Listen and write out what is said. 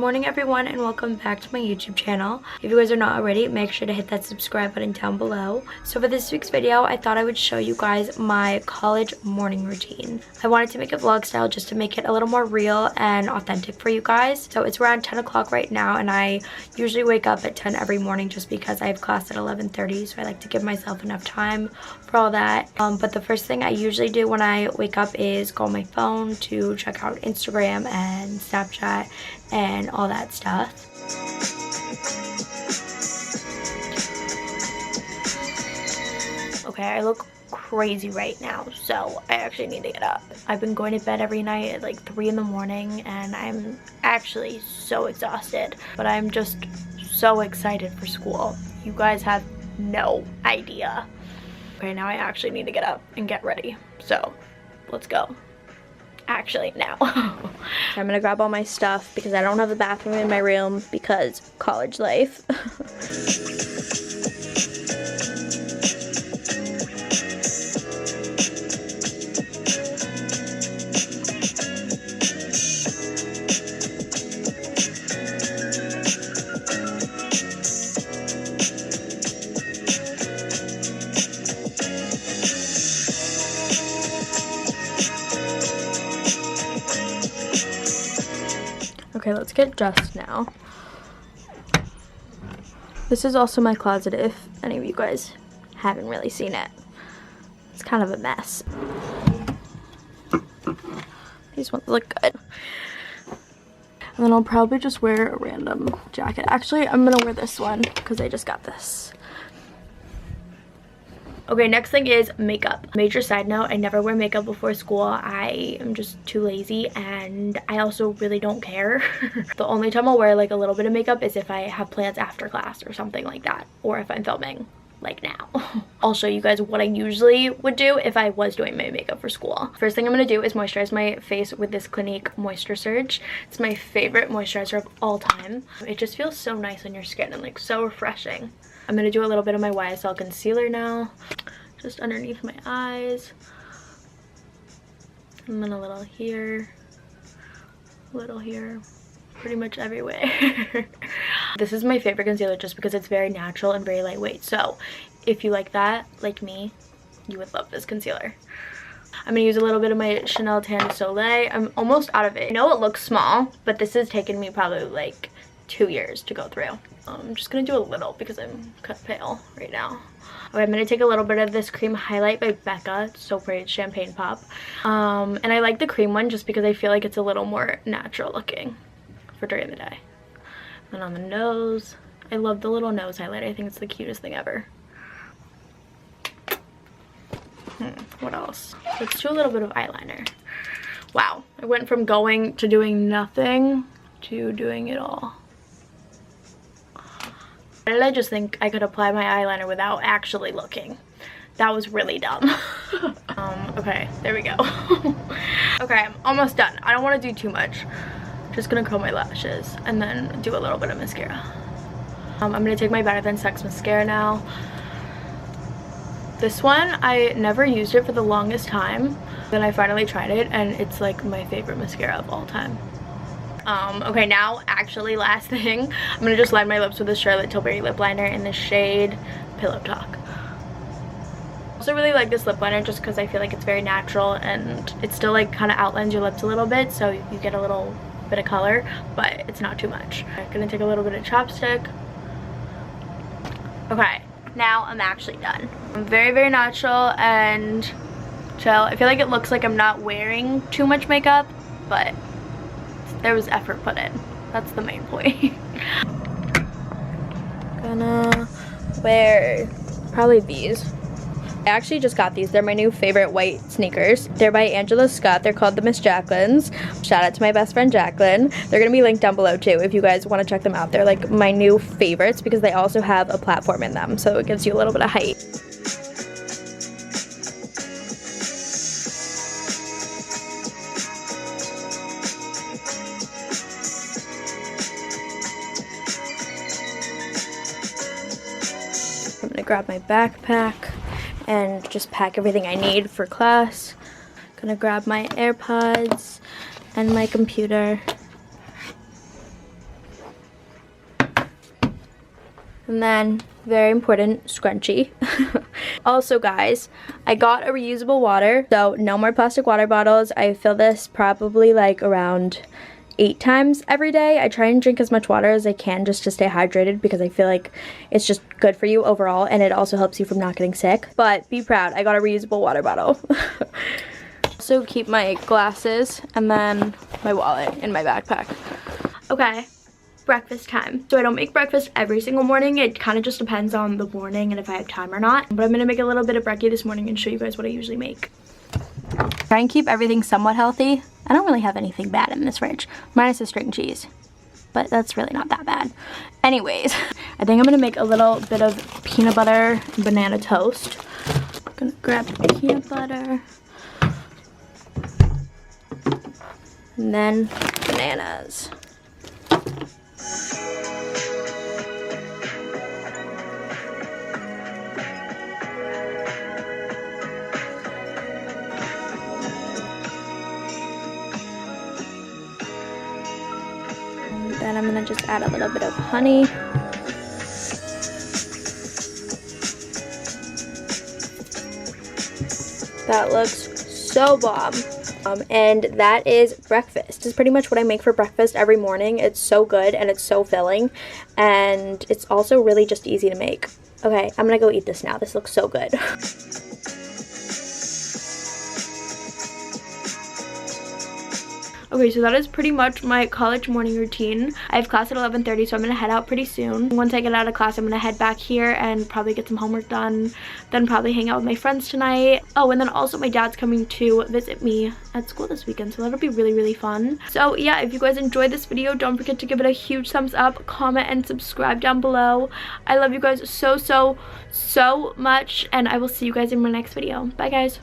morning everyone, and welcome back to my YouTube channel. If you guys are not already, make sure to hit that subscribe button down below. So for this week's video, I thought I would show you guys my college morning routine. I wanted to make it vlog style just to make it a little more real and authentic for you guys. So it's around 10 o'clock right now, and I usually wake up at 10 every morning just because I have class at 11:30, so I like to give myself enough time for all that. But the first thing I usually do when I wake up is go on my phone to check out Instagram and Snapchat and all that stuff. Okay, I look crazy right now, so I actually need to get up. I've been going to bed every night at like 3 in the morning, and I'm actually so exhausted, but I'm just so excited for school. You guys have no idea. Okay, now I actually need to get up and get ready, so let's go. Actually, now. I'm gonna grab all my stuff because I don't have a bathroom in my room because college life. Okay, let's get dressed now. This is also my closet if any of you guys haven't really seen it. It's kind of a mess. These ones look good. And then I'll probably just wear a random jacket. Actually, I'm gonna wear this one because I just got this. Okay, next thing is makeup. Major side note, I never wear makeup before school. I am just too lazy, and I also really don't care. The only time I'll wear like a little bit of makeup is if I have plans after class or something like that, or if I'm filming like now. I'll show you guys what I usually would do if I was doing my makeup for school. First thing I'm gonna do is moisturize my face with this Clinique Moisture Surge. It's my favorite moisturizer of all time. It just feels so nice on your skin and like so refreshing. I'm gonna do a little bit of my YSL concealer now, just underneath my eyes, and then a little here, pretty much everywhere. This is my favorite concealer just because it's very natural and very lightweight. So if you like that, like me, you would love this concealer. I'm gonna use a little bit of my Chanel Tan Soleil. I'm almost out of it. I know it looks small, but this has taken me probably like 2 years to go through. I'm just gonna do a little because I'm cut pale right now. Okay, I'm gonna take a little bit of this cream highlight by Becca. It's so pretty, it's Champagne Pop. And I like the cream one just because I feel like it's a little more natural looking for during the day. And on the nose, I love the little nose highlight. I think it's the cutest thing ever. What else? Let's do a little bit of eyeliner. Wow, I went from going to doing nothing to doing it all. Why did I just think I could apply my eyeliner without actually looking? That was really dumb. Okay, there we go. Okay, I'm almost done. I don't want to do too much. Just gonna curl my lashes and then do a little bit of mascara. I'm gonna take my Better Than Sex mascara now. This one, I never used it for the longest time. Then I finally tried it, and it's like my favorite mascara of all time. Okay, now actually last thing, I'm gonna just line my lips with the Charlotte Tilbury lip liner in the shade Pillow Talk. I also really like this lip liner just because I feel like it's very natural, and it still like kind of outlines your lips a little bit, so you get a little bit of color, but it's not too much. I'm gonna take a little bit of chapstick. Okay, now I'm actually done. I'm very, very natural and chill. I feel like it looks like I'm not wearing too much makeup, but there was effort put in. That's the main point. Gonna wear probably these. I actually just got these. They're my new favorite white sneakers. They're by Angela Scott. They're called the Miss Jacquelines. Shout out to my best friend Jacqueline. They're gonna be linked down below too if you guys want to check them out. They're like my new favorites because they also have a platform in them, so it gives you a little bit of height. I'm gonna grab my backpack and just pack everything I need for class. Gonna grab my AirPods and my computer. And then, very important, scrunchie. Also, guys, I got a reusable water, so no more plastic water bottles. I fill this probably like around 8 times every day. I try and drink as much water as I can just to stay hydrated because I feel like it's just good for you overall, and it also helps you from not getting sick. But be proud, I got a reusable water bottle. Also keep my glasses and then my wallet in my backpack. Okay. Breakfast time. So I don't make breakfast every single morning. It kind of just depends on the morning and if I have time or not. But I'm gonna make a little bit of brekkie this morning and show you guys what I usually make. Try and keep everything somewhat healthy. I don't really have anything bad in this fridge, minus the string cheese. But that's really not that bad. Anyways, I think I'm gonna make a little bit of peanut butter banana toast. I'm gonna grab the peanut butter. And then bananas. Then I'm gonna just add a little bit of honey. That looks so bomb. And that is breakfast. It's pretty much what I make for breakfast every morning. It's so good and it's so filling, and it's also really just easy to make. Okay, I'm gonna go eat this now. This looks so good. Okay, so that is pretty much my college morning routine. I have class at 11:30, so I'm gonna head out pretty soon. Once I get out of class, I'm gonna head back here and probably get some homework done, then probably hang out with my friends tonight. Oh, and then also my dad's coming to visit me at school this weekend, so that'll be really, really fun. So yeah, if you guys enjoyed this video, don't forget to give it a huge thumbs up, comment, and subscribe down below. I love you guys so, so, so much, and I will see you guys in my next video. Bye, guys.